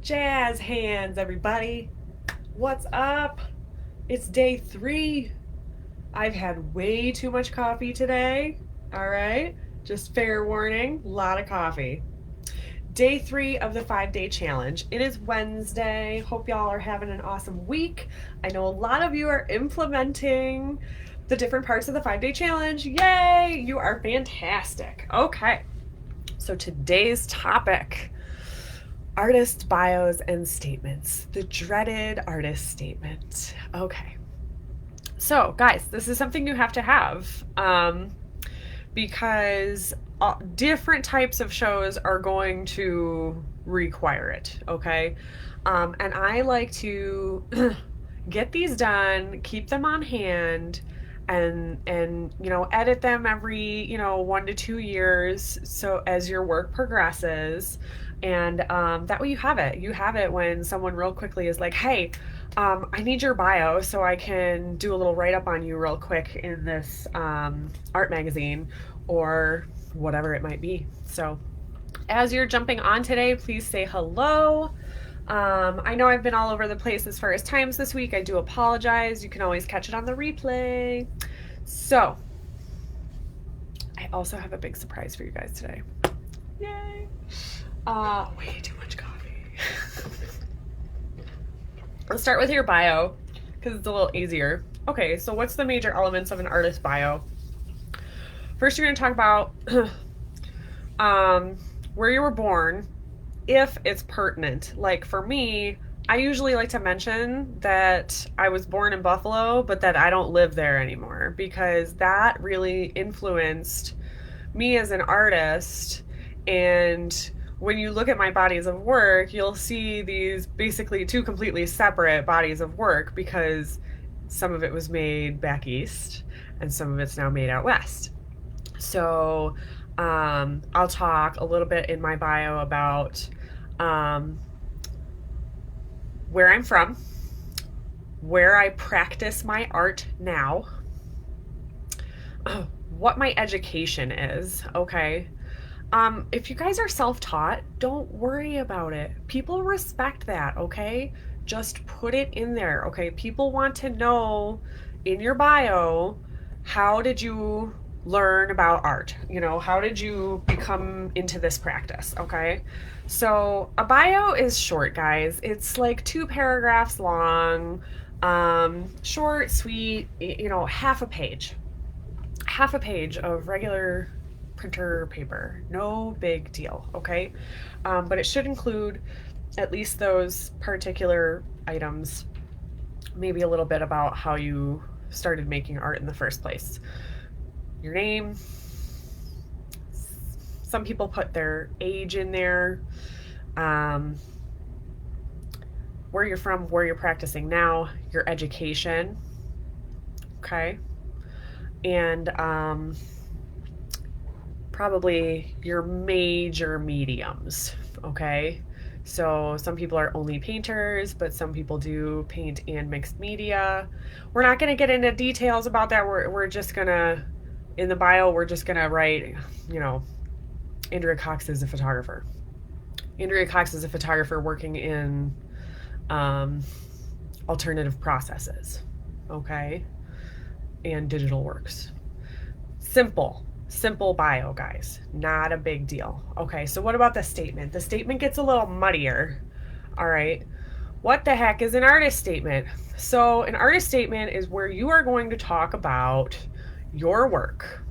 Jazz hands, everybody. What's up? It's day 3. I've had way too much coffee today. All right? Just fair warning, a lot of coffee. Day 3 of the 5-day challenge. It is Wednesday. Hope y'all are having an awesome week. I know a lot of you are implementing the different parts of the 5-day challenge. Yay! You are fantastic. Okay. So today's topic, artist bios and statements. The dreaded artist statement. Okay. So, guys, this is something you have to have because different types of shows are going to require it. Okay. And I like to get these done, keep them on hand, and edit them every 1 to 2 years, so as your work progresses. And that way you have it when someone real quickly is like, hey, I need your bio so I can do a little write-up on you real quick in this art magazine or whatever it might be. So as you're jumping on today, please say hello. I know I've been all over the place as far as times this week. I do apologize. You can always catch it on the replay. So, I also have a big surprise for you guys today. Yay! Way too much coffee. Let's start with your bio, because it's a little easier. Okay, so what's the major elements of an artist bio? First, you're going to talk about where you were born, if it's pertinent. Like for me, I usually like to mention that I was born in Buffalo, but that I don't live there anymore, because that really influenced me as an artist. And when you look at my bodies of work, you'll see these basically two completely separate bodies of work, because some of it was made back east and some of it's now made out west. So I'll talk a little bit in my bio about where I'm from, where I practice my art now, what my education is. Okay. If you guys are self-taught, don't worry about it. People respect that. Okay. Just put it in there. Okay. People want to know in your bio, how did you learn about art? How did you become into this practice? Okay. So a bio is short, guys. It's like 2 paragraphs long, short, sweet, half a page of regular printer paper. No big deal. Okay. But it should include at least those particular items, maybe a little bit about how you started making art in the first place. Your name. Some people put their age in there, where you're from, where you're practicing now, your education. Okay. And probably your major mediums. Okay. So some people are only painters, but some people do paint and mixed media. We're not going to get into details about that. We're just going to, in the bio, we're just going to write, Andrea Cox is a photographer. Andrea Cox is a photographer working in alternative processes, okay, and digital works. Simple bio, guys. Not a big deal. Okay, so what about the statement? The statement gets a little muddier. All right. What the heck is an artist statement? So an artist statement is where you are going to talk about your work,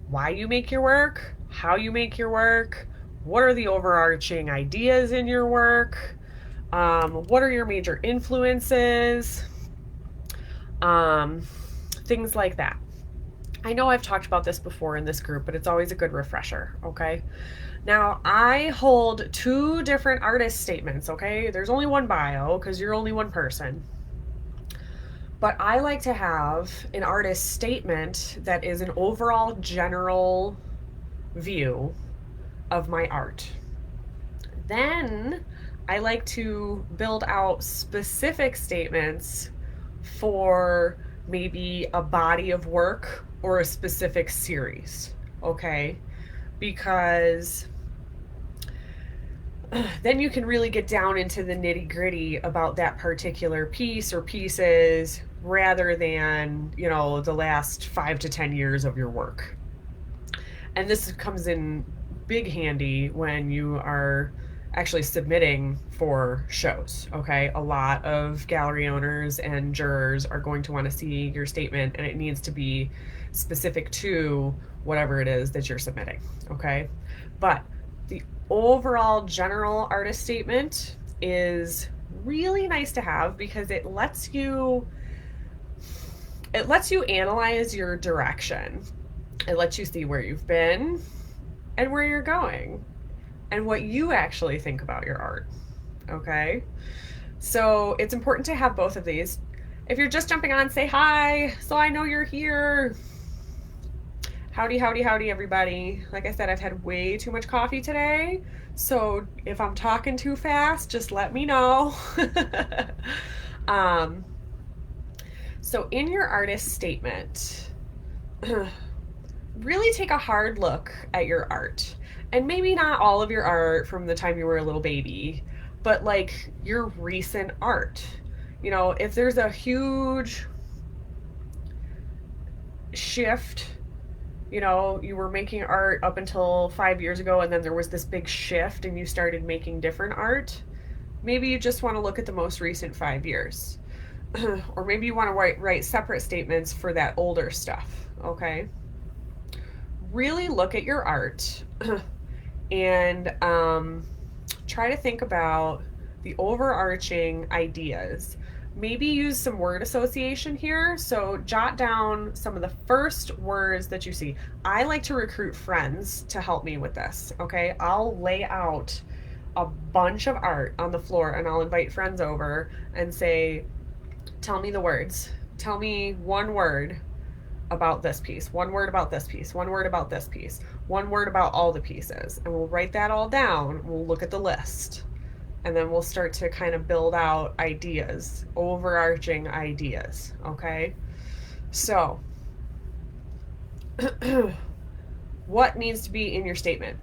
why you make your work, how you make your work, what are the overarching ideas in your work, what are your major influences, things like that. I know I've talked about this before in this group, but it's always a good refresher. Okay. Now I hold 2 different artist statements. Okay. There's only one bio because you're only one person. But I like to have an artist statement that is an overall general view of my art. Then I like to build out specific statements for maybe a body of work or a specific series. Okay. Because then you can really get down into the nitty gritty about that particular piece or pieces rather than, the last 5 to 10 years of your work. And this comes in big handy when you are actually submitting for shows. Okay, a lot of gallery owners and jurors are going to want to see your statement, and it needs to be specific to whatever it is that you're submitting. Okay, but the overall general artist statement is really nice to have because it lets you analyze your direction. It lets you see where you've been and where you're going and what you actually think about your art. Okay? So it's important to have both of these. If you're just jumping on, say hi so I know you're here. Howdy, howdy, howdy, everybody. Like I said, I've had way too much coffee today. So if I'm talking too fast, just let me know. So in your artist statement, really take a hard look at your art. And maybe not all of your art from the time you were a little baby, but like your recent art. If there's a huge shift, you were making art up until 5 years ago, and then there was this big shift and you started making different art, maybe you just want to look at the most recent 5 years. Or maybe you want to write separate statements for that older stuff. Okay, really look at your art and try to think about the overarching ideas. Maybe use some word association here. So jot down some of the first words that you see. I like to recruit friends to help me with this. Okay, I'll lay out a bunch of art on the floor and I'll invite friends over and say, tell me the words. Tell me one word about this piece, one word about this piece, one word about this piece, one word about all the pieces. And we'll write that all down. We'll look at the list. And then we'll start to kind of build out ideas, overarching ideas. Okay? So, what needs to be in your statement?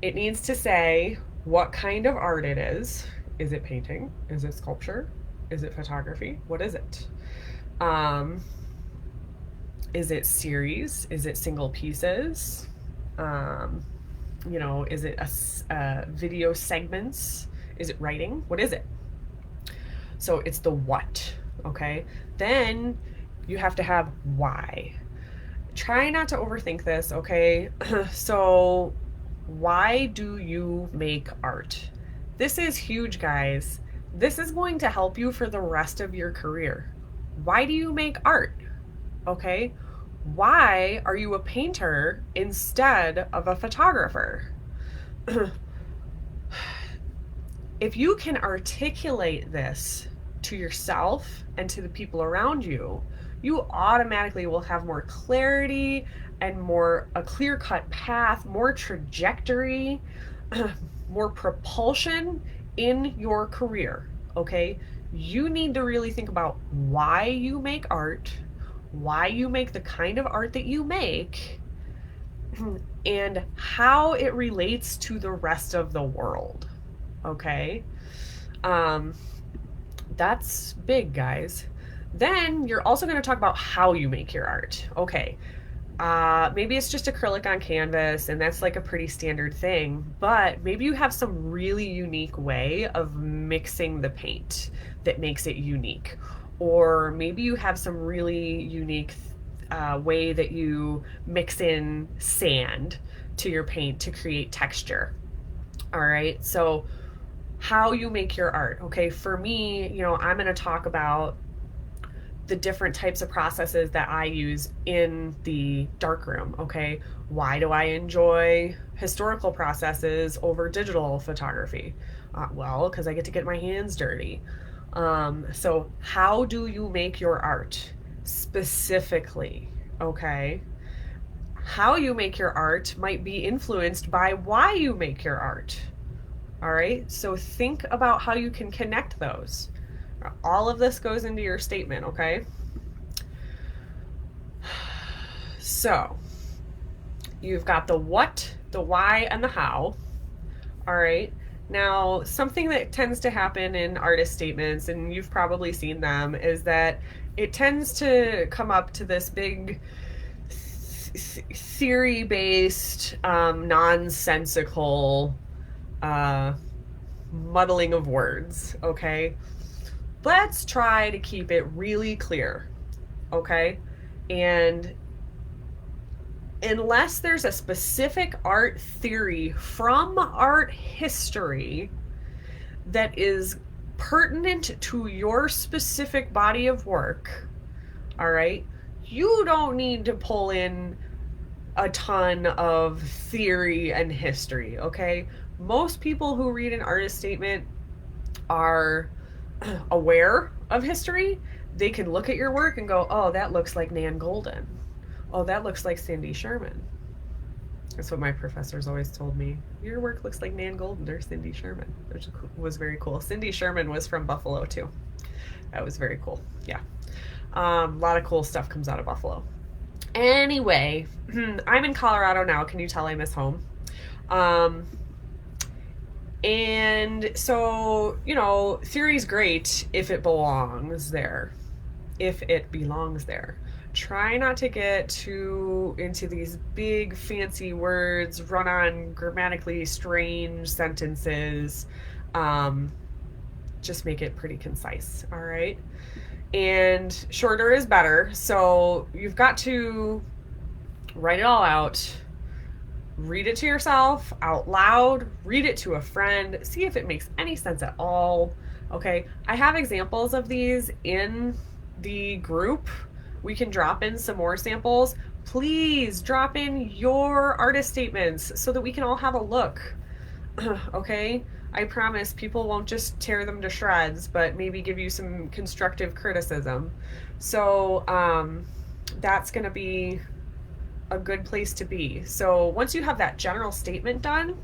It needs to say what kind of art it is. Is it painting? Is it sculpture? Is it photography? What is it? Is it series? Is it single pieces? Is it a video segments? Is it writing? What is it? So it's the what, okay? Then you have to have why. Try not to overthink this, okay? So why do you make art? This is huge, guys. This is going to help you for the rest of your career. Why do you make art? Okay? Why are you a painter instead of a photographer? If you can articulate this to yourself and to the people around you, you automatically will have more clarity and a clear-cut path, more trajectory, more propulsion in your career. Okay? You need to really think about why you make art, why you make the kind of art that you make, and how it relates to the rest of the world. Okay? That's big, guys. Then you're also going to talk about how you make your art. Okay. Maybe it's just acrylic on canvas and that's like a pretty standard thing, but maybe you have some really unique way of mixing the paint that makes it unique. Or maybe you have some really unique way that you mix in sand to your paint to create texture. All right, so how you make your art. Okay, for me, I'm going to talk about the different types of processes that I use in the darkroom. Okay, why do I enjoy historical processes over digital photography? Well, because I get to get my hands dirty. So how do you make your art specifically? Okay, how you make your art might be influenced by why you make your art. All right, so think about how you can connect those. All of this goes into your statement, okay? So you've got the what, the why, and the how. All right. Now, something that tends to happen in artist statements, and you've probably seen them, is that it tends to come up to this big theory based, nonsensical uh, muddling of words, okay? Let's try to keep it really clear, okay? And unless there's a specific art theory from art history that is pertinent to your specific body of work, all right, you don't need to pull in a ton of theory and history, okay? Most people who read an artist statement are aware of history. They can look at your work and go, oh, that looks like Nan Golden. Oh, that looks like Cindy Sherman. That's what my professors always told me. Your work looks like Nan Golden or Cindy Sherman, which was very cool. Cindy Sherman was from Buffalo too. That was very cool. Yeah. A lot of cool stuff comes out of Buffalo. Anyway, I'm in Colorado now. Can you tell I miss home? And so, you know, theory's great if it belongs there. If it belongs there. Try not to get too into these big fancy words, run on grammatically strange sentences. Just make it pretty concise, all right? And shorter is better. So you've got to write it all out, read it to yourself out loud, read it to a friend, see if it makes any sense at all. Okay, I have examples of these in the group. We can drop in some more samples. Please drop in your artist statements so that we can all have a look. Okay, I promise people won't just tear them to shreds, but maybe give you some constructive criticism. So that's going to be a good place to be. So once you have that general statement done,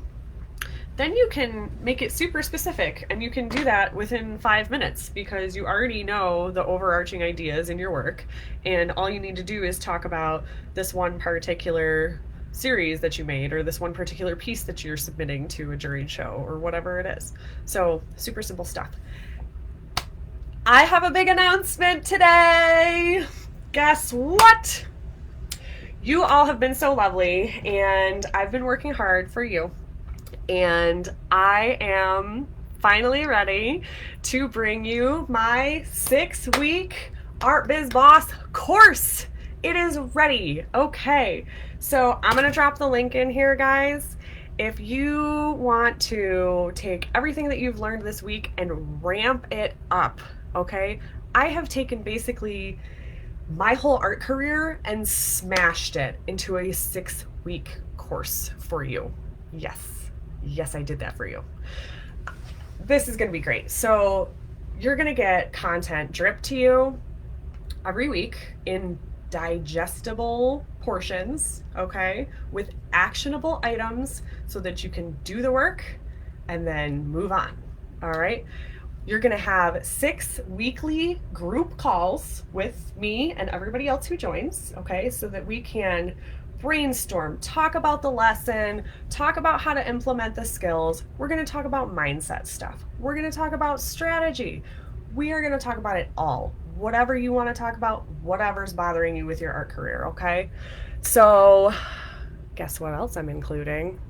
then you can make it super specific, and you can do that within 5 minutes because you already know the overarching ideas in your work, and all you need to do is talk about this one particular series that you made or this one particular piece that you're submitting to a juried show or whatever it is. So super simple stuff. I have a big announcement today. Guess what? You all have been so lovely, and I've been working hard for you. And I am finally ready to bring you my 6-week Art Biz Boss course. It is ready. Okay, so I'm gonna drop the link in here, guys. If you want to take everything that you've learned this week and ramp it up, okay? I have taken basically my whole art career and smashed it into a 6-week course for you. Yes, I did that for you. This is going to be great. So you're going to get content dripped to you every week in digestible portions, okay, with actionable items so that you can do the work and then move on, all right? You're going to have 6 weekly group calls with me and everybody else who joins, okay, so that we can brainstorm, talk about the lesson, talk about how to implement the skills. We're going to talk about mindset stuff. We're going to talk about strategy. We are going to talk about it all. Whatever you want to talk about, whatever's bothering you with your art career, okay? So, guess what else I'm including?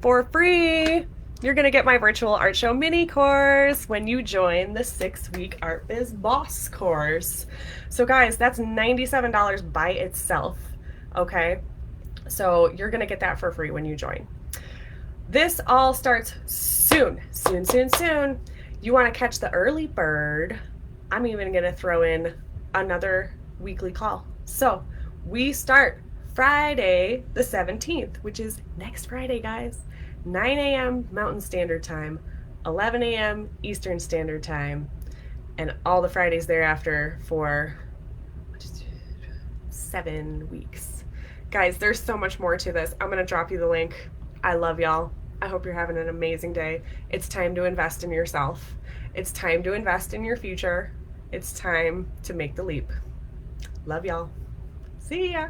For free, you're going to get my virtual art show mini course when you join the 6-week Art Biz Boss course. So guys, that's $97 by itself. Okay, so you're gonna get that for free when you join. This all starts soon. You want to catch the early bird? I'm even gonna throw in another weekly call. So we start Friday the 17th, which is next Friday, guys. 9 a.m. Mountain Standard Time, 11 a.m. Eastern Standard Time, and all the Fridays thereafter for 7 weeks. Guys, there's so much more to this. I'm going to drop you the link. I love y'all. I hope you're having an amazing day. It's time to invest in yourself. It's time to invest in your future. It's time to make the leap. Love y'all. See ya.